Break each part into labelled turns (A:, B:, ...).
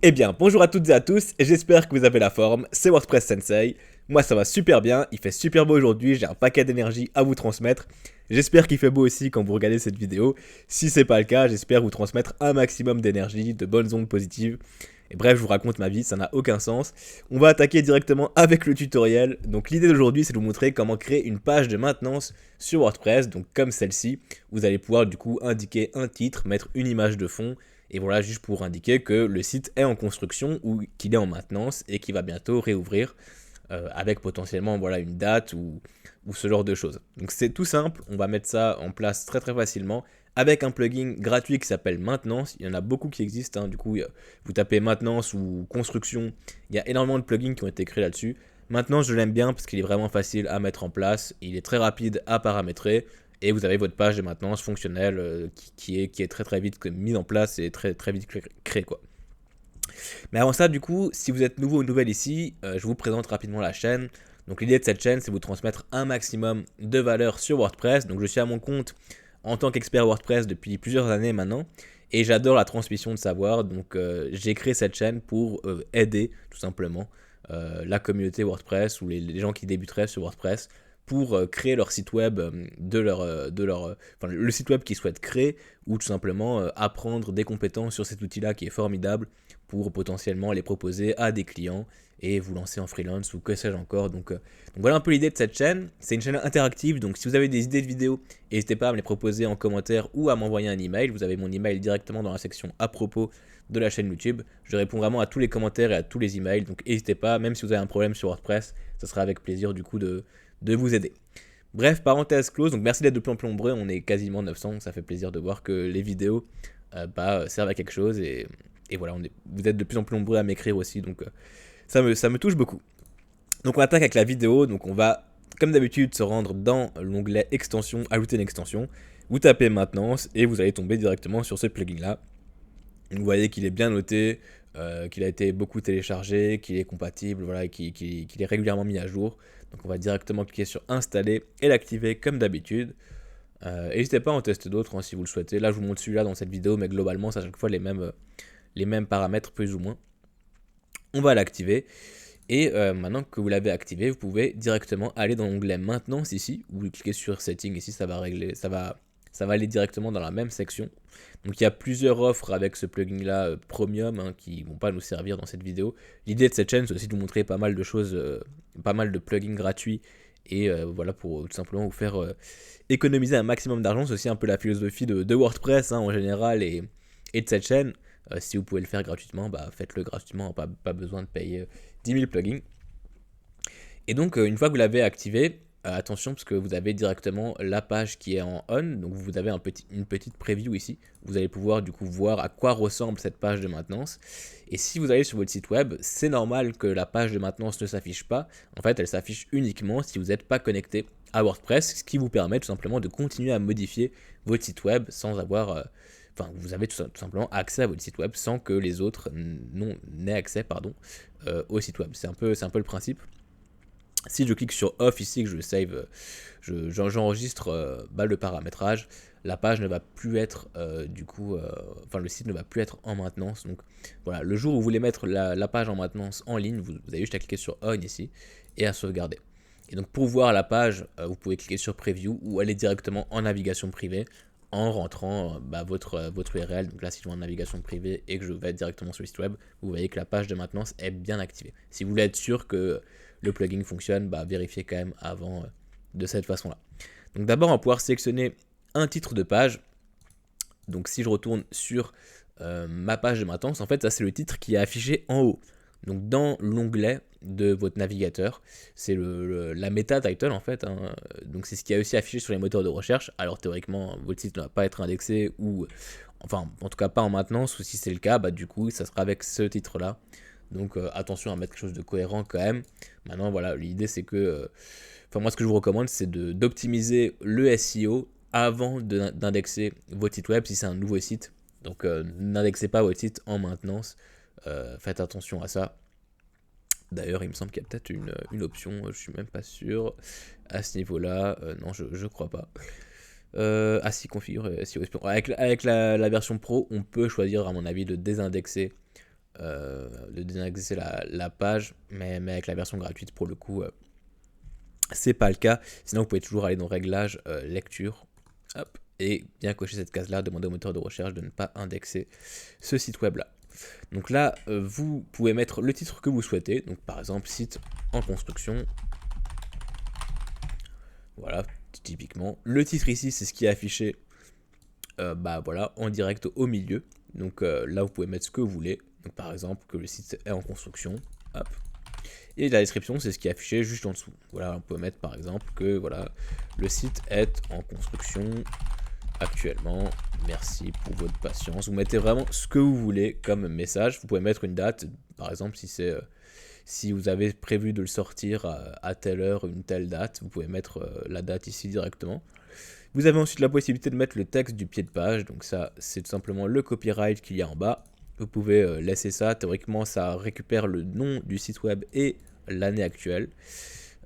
A: Eh bien, bonjour à toutes et à tous, et j'espère que vous avez la forme, c'est WordPress Sensei. Moi ça va super bien, il fait super beau aujourd'hui, j'ai un paquet d'énergie à vous transmettre. J'espère qu'il fait beau aussi quand vous regardez cette vidéo. Si c'est pas le cas, j'espère vous transmettre un maximum d'énergie, de bonnes ondes positives. Et bref, je vous raconte ma vie, ça n'a aucun sens. On va attaquer directement avec le tutoriel. Donc l'idée d'aujourd'hui, c'est de vous montrer comment créer une page de maintenance sur WordPress, donc comme celle-ci. Vous allez pouvoir du coup indiquer un titre, mettre une image de fond, et voilà, juste pour indiquer que le site est en construction ou qu'il est en maintenance et qu'il va bientôt réouvrir avec potentiellement voilà, une date ou ce genre de choses. Donc c'est tout simple, on va mettre ça en place très très facilement avec un plugin gratuit qui s'appelle Maintenance. Il y en a beaucoup qui existent, hein. Du coup vous tapez Maintenance ou Construction, il y a énormément de plugins qui ont été créés là-dessus. Maintenant, je l'aime bien parce qu'il est vraiment facile à mettre en place, il est très rapide à paramétrer, et vous avez votre page de maintenance fonctionnelle qui est très très vite mise en place et très très vite créée quoi. Mais avant ça, du coup, si vous êtes nouveau ou nouvelle ici, je vous présente rapidement la chaîne. Donc l'idée de cette chaîne, c'est vous transmettre un maximum de valeur sur WordPress. Donc je suis à mon compte en tant qu'expert WordPress depuis plusieurs années maintenant. Et j'adore la transmission de savoir. Donc j'ai créé cette chaîne pour aider tout simplement la communauté WordPress ou les gens qui débuteraient sur WordPress pour créer leur site web enfin, le site web qu'ils souhaitent créer, ou tout simplement apprendre des compétences sur cet outil-là qui est formidable pour potentiellement les proposer à des clients et vous lancer en freelance ou que sais-je encore. Donc voilà un peu l'idée de cette chaîne. C'est une chaîne interactive, donc si vous avez des idées de vidéos, n'hésitez pas à me les proposer en commentaire ou à m'envoyer un email. Vous avez mon email directement dans la section à propos de la chaîne YouTube. Je réponds vraiment à tous les commentaires et à tous les emails, donc n'hésitez pas, même si vous avez un problème sur WordPress, ça sera avec plaisir du coup de vous aider. Bref, parenthèse close, donc merci d'être de plus en plus nombreux, on est quasiment 900, donc ça fait plaisir de voir que les vidéos servent à quelque chose, et voilà, vous êtes de plus en plus nombreux à m'écrire aussi, donc ça me touche beaucoup. Donc on attaque avec la vidéo, donc on va, comme d'habitude, se rendre dans l'onglet extension, ajouter une extension, vous tapez maintenance, et vous allez tomber directement sur ce plugin là. Vous voyez qu'il est bien noté, qu'il a été beaucoup téléchargé, qu'il est compatible, voilà, et qu'il est régulièrement mis à jour. Donc on va directement cliquer sur installer et l'activer comme d'habitude. N'hésitez pas à en tester d'autres hein, si vous le souhaitez. Là je vous montre celui-là dans cette vidéo, mais globalement c'est à chaque fois les mêmes paramètres plus ou moins. On va l'activer. Et maintenant que vous l'avez activé, vous pouvez directement aller dans l'onglet maintenance ici. Vous cliquez sur setting ici, ça va aller directement dans la même section. Donc il y a plusieurs offres avec ce plugin là premium hein, qui vont pas nous servir dans cette vidéo. L'idée de cette chaîne c'est aussi de vous montrer pas mal de choses, pas mal de plugins gratuits, et voilà, pour tout simplement vous faire économiser un maximum d'argent. C'est aussi un peu la philosophie de WordPress hein, en général, et de cette chaîne. Si vous pouvez le faire gratuitement, bah faites-le gratuitement, pas besoin de payer 10 000 plugins. Et donc, une fois que vous l'avez activé, attention parce que vous avez directement la page qui est en on, donc vous avez une petite preview ici. Vous allez pouvoir du coup voir à quoi ressemble cette page de maintenance. Et si vous allez sur votre site web, c'est normal que la page de maintenance ne s'affiche pas. En fait, elle s'affiche uniquement si vous n'êtes pas connecté à WordPress, ce qui vous permet tout simplement de continuer à modifier votre site web sans avoir... Enfin, vous avez tout simplement accès à votre site web sans que les autres n'aient accès au site web. C'est un peu le principe. Si je clique sur off ici, que je save, j'enregistre le paramétrage, la page ne va plus être enfin le site ne va plus être en maintenance. Donc voilà, le jour où vous voulez mettre la page en maintenance en ligne, vous avez juste à cliquer sur on ici et à sauvegarder. Et donc pour voir la page, vous pouvez cliquer sur preview ou aller directement en navigation privée en rentrant votre URL. Donc là, si je vais en navigation privée et que je vais directement sur le site web, vous voyez que la page de maintenance est bien activée. Si vous voulez être sûr que le plugin fonctionne, vérifiez quand même avant de cette façon-là. Donc d'abord, on va pouvoir sélectionner un titre de page. Donc si je retourne sur ma page de maintenance, en fait, ça c'est le titre qui est affiché en haut. Donc dans l'onglet de votre navigateur, c'est la meta title en fait, hein. Donc c'est ce qui est aussi affiché sur les moteurs de recherche. Alors théoriquement, votre site ne va pas être indexé, ou enfin en tout cas pas en maintenance, ou si c'est le cas, du coup ça sera avec ce titre là. Donc attention à mettre quelque chose de cohérent quand même. Maintenant voilà, l'idée c'est que, enfin moi ce que je vous recommande c'est d'optimiser le SEO avant d'indexer votre site web si c'est un nouveau site. Donc n'indexez pas votre site en maintenance, faites attention à ça. D'ailleurs, il me semble qu'il y a peut-être une option, je suis même pas sûr à ce niveau-là. Non, je crois pas. Si, configure SEO. Avec la version pro, on peut choisir, à mon avis, de désindexer de désindexer la page, mais avec la version gratuite pour le coup, c'est pas le cas. Sinon vous pouvez toujours aller dans réglages, lecture, hop, et bien cocher cette case là, demander au moteur de recherche de ne pas indexer ce site web là. Donc là vous pouvez mettre le titre que vous souhaitez, donc par exemple site en construction, voilà typiquement. Le titre ici c'est ce qui est affiché voilà, en direct au milieu, donc là vous pouvez mettre ce que vous voulez, donc par exemple que le site est en construction, hop. Et la description, c'est ce qui est affiché juste en dessous. Voilà, on peut mettre par exemple que voilà, le site est en construction actuellement. Merci pour votre patience. Vous mettez vraiment ce que vous voulez comme message. Vous pouvez mettre une date, par exemple, si vous avez prévu de le sortir à telle heure, une telle date, vous pouvez mettre la date ici directement. Vous avez ensuite la possibilité de mettre le texte du pied de page. Donc ça, c'est tout simplement le copyright qu'il y a en bas. Vous pouvez laisser ça. Théoriquement, ça récupère le nom du site web et l'année actuelle.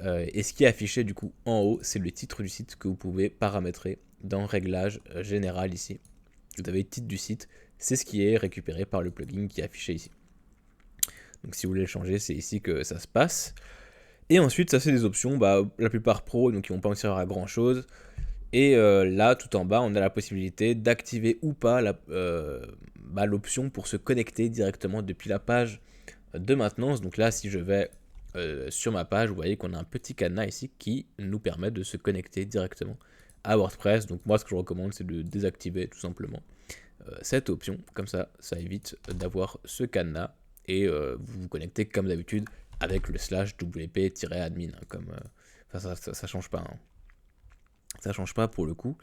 A: Et ce qui est affiché du coup en haut, c'est le titre du site que vous pouvez paramétrer dans Réglages général ici. Vous avez le titre du site, c'est ce qui est récupéré par le plugin qui est affiché ici. Donc si vous voulez le changer, c'est ici que ça se passe. Et ensuite, ça c'est des options, la plupart pro, donc ils vont pas en servir à grand chose. Et là, tout en bas, on a la possibilité d'activer ou pas l'option pour se connecter directement depuis la page de maintenance. Donc là, si je vais sur ma page, vous voyez qu'on a un petit cadenas ici qui nous permet de se connecter directement à WordPress. Donc moi, ce que je recommande, c'est de désactiver tout simplement cette option. Comme ça, ça évite d'avoir ce cadenas et vous vous connectez comme d'habitude avec le /wp-admin. Ça change pas. Hein. Ça change pas pour le coup.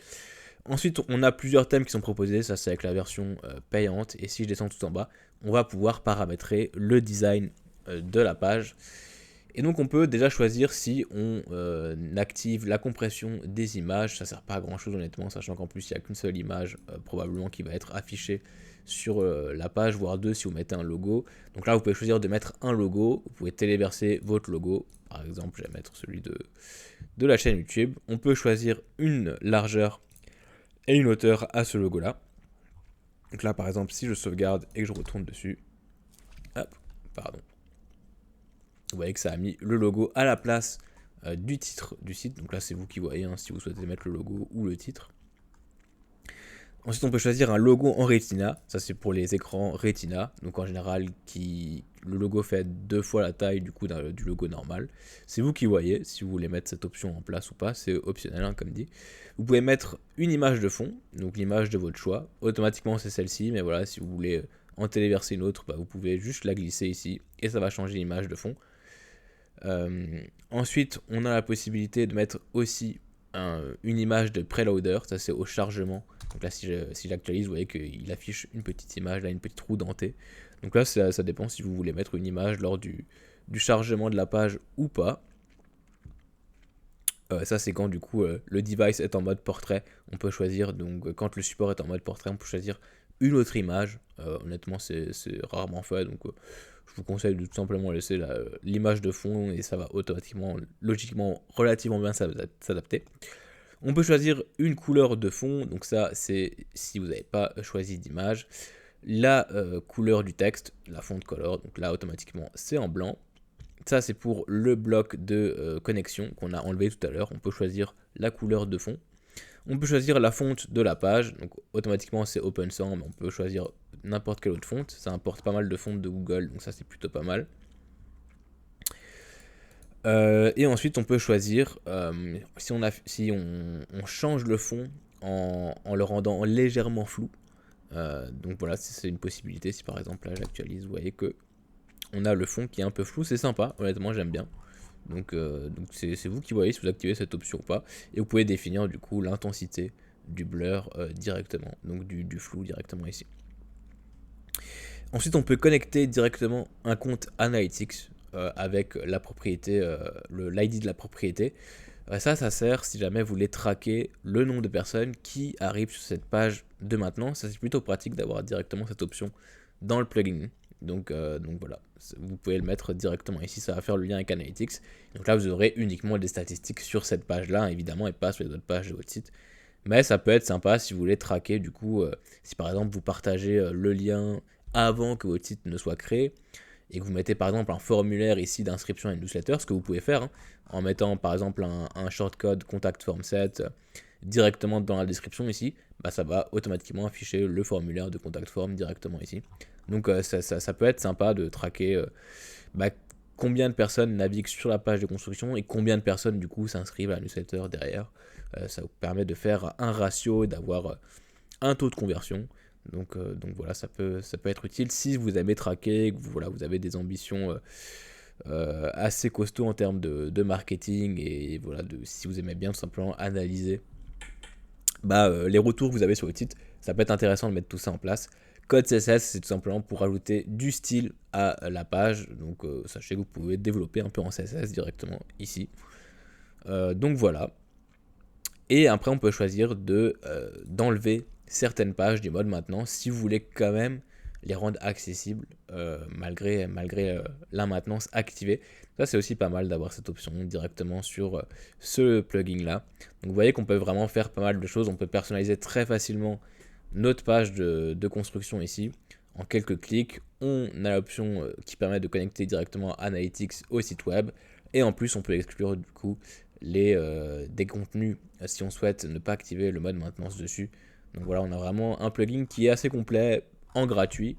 A: Ensuite, on a plusieurs thèmes qui sont proposés. Ça, c'est avec la version payante. Et si je descends tout en bas, on va pouvoir paramétrer le design de la page. Et donc, on peut déjà choisir si on active la compression des images. Ça sert pas à grand chose, honnêtement, sachant qu'en plus, il n'y a qu'une seule image probablement qui va être affichée sur la page, voire deux si vous mettez un logo. Donc là, vous pouvez choisir de mettre un logo. Vous pouvez téléverser votre logo. Par exemple, je vais mettre celui de la chaîne YouTube. On peut choisir une largeur et une hauteur à ce logo là. Donc là par exemple si je sauvegarde et que je retourne dessus, hop, pardon, vous voyez que ça a mis le logo à la place du titre du site. Donc là c'est vous qui voyez hein, si vous souhaitez mettre le logo ou le titre. Ensuite on peut choisir un logo en Retina, ça c'est pour les écrans Retina, donc en général le logo fait 2 fois la taille du logo normal. C'est vous qui voyez si vous voulez mettre cette option en place ou pas, c'est optionnel hein, comme dit. Vous pouvez mettre une image de fond, donc l'image de votre choix, automatiquement c'est celle-ci, mais voilà si vous voulez en téléverser une autre, vous pouvez juste la glisser ici et ça va changer l'image de fond. Ensuite on a la possibilité de mettre aussi une image de preloader, ça c'est au chargement. Donc là si j'actualise, vous voyez qu'il affiche une petite image, là une petite roue dentée. Donc là ça dépend si vous voulez mettre une image lors du chargement de la page ou pas. Ça c'est quand du coup le device est en mode portrait, on peut choisir, donc quand le support est en mode portrait, on peut choisir une autre image. Honnêtement c'est rarement fait, donc je vous conseille de tout simplement laisser l'image de fond et ça va automatiquement, logiquement, relativement bien s'adapter. On peut choisir une couleur de fond, donc ça c'est si vous n'avez pas choisi d'image. La couleur du texte, la font color, donc là automatiquement c'est en blanc. Ça c'est pour le bloc de connexion qu'on a enlevé tout à l'heure. On peut choisir la couleur de fond. On peut choisir la fonte de la page, donc automatiquement c'est open sans, mais on peut choisir n'importe quelle autre fonte. Ça importe pas mal de fontes de Google, donc ça c'est plutôt pas mal. Et ensuite on peut choisir, si on change le fond en le rendant légèrement flou. Donc voilà, c'est une possibilité. Si par exemple là j'actualise, vous voyez que on a le fond qui est un peu flou, c'est sympa, honnêtement j'aime bien. Donc c'est vous qui voyez si vous activez cette option ou pas. Et vous pouvez définir du coup l'intensité du blur directement, donc du flou directement ici. Ensuite on peut connecter directement un compte Analytics avec la propriété, l'ID de la propriété. Ça sert si jamais vous voulez traquer le nombre de personnes qui arrivent sur cette page de maintenance. Ça c'est plutôt pratique d'avoir directement cette option dans le plugin. Donc voilà, vous pouvez le mettre directement ici, ça va faire le lien avec Analytics. Donc là vous aurez uniquement des statistiques sur cette page là évidemment et pas sur les autres pages de votre site. Mais ça peut être sympa si vous voulez traquer du coup, si par exemple vous partagez le lien avant que votre site ne soit créé, et que vous mettez par exemple un formulaire ici d'inscription à une newsletter, ce que vous pouvez faire, hein, en mettant par exemple un shortcode contact form set directement dans la description ici, bah, ça va automatiquement afficher le formulaire de contact form directement ici. Donc ça peut être sympa de traquer bah, combien de personnes naviguent sur la page de construction et combien de personnes du coup s'inscrivent à la newsletter derrière. Ça vous permet de faire un ratio et d'avoir un taux de conversion. Donc voilà, ça peut être utile si vous aimez traquer, que vous avez des ambitions assez costauds en termes de marketing, et voilà, si vous aimez bien tout simplement analyser les retours que vous avez sur le site, ça peut être intéressant de mettre tout ça en place. Code CSS, c'est tout simplement pour ajouter du style à la page, donc sachez que vous pouvez développer un peu en CSS directement ici. Donc voilà. Et après, on peut choisir d'enlever certaines pages du mode maintenance si vous voulez quand même les rendre accessibles malgré la maintenance activée. Ça, c'est aussi pas mal d'avoir cette option directement sur ce plugin là. Donc vous voyez qu'on peut vraiment faire pas mal de choses. On peut personnaliser très facilement notre page de construction ici. En quelques clics, on a l'option qui permet de connecter directement Analytics au site web. Et en plus, on peut exclure du coup des contenus si on souhaite ne pas activer le mode maintenance dessus. Donc voilà, on a vraiment un plugin qui est assez complet en gratuit.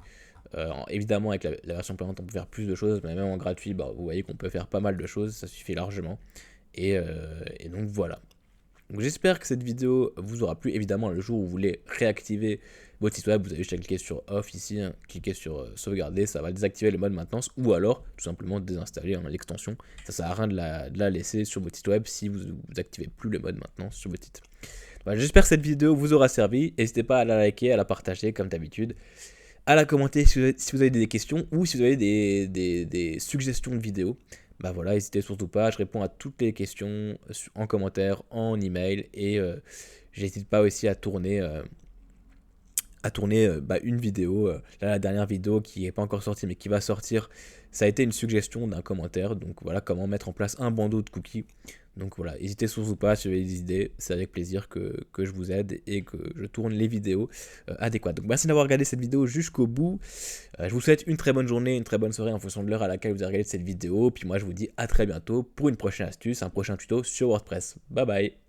A: Évidemment, avec la version payante, on peut faire plus de choses, mais même en gratuit, vous voyez qu'on peut faire pas mal de choses, ça suffit largement. Et donc voilà. Donc j'espère que cette vidéo vous aura plu. Évidemment, le jour où vous voulez réactiver votre site web, vous avez juste à cliquer sur Off ici, hein, cliquer sur Sauvegarder, ça va désactiver le mode maintenance, ou alors tout simplement désinstaller l'extension. Ça sert à rien de la laisser sur votre site web si vous activez plus le mode maintenance sur votre site. Voilà, j'espère que cette vidéo vous aura servi. N'hésitez pas à la liker, à la partager comme d'habitude, à la commenter si vous avez des questions ou si vous avez des suggestions de vidéos. Bah voilà, n'hésitez surtout pas, je réponds à toutes les questions en commentaire, en email, et j'hésite pas aussi à tourner une vidéo. Là, la dernière vidéo qui n'est pas encore sortie mais qui va sortir, ça a été une suggestion d'un commentaire. Donc voilà, comment mettre en place un bandeau de cookies. Donc voilà, n'hésitez surtout pas si vous avez des idées, c'est avec plaisir que je vous aide et que je tourne les vidéos adéquates. Donc merci d'avoir regardé cette vidéo jusqu'au bout. Je vous souhaite une très bonne journée, une très bonne soirée en fonction de l'heure à laquelle vous avez regardé cette vidéo. Puis moi je vous dis à très bientôt pour une prochaine astuce, un prochain tuto sur WordPress. Bye bye.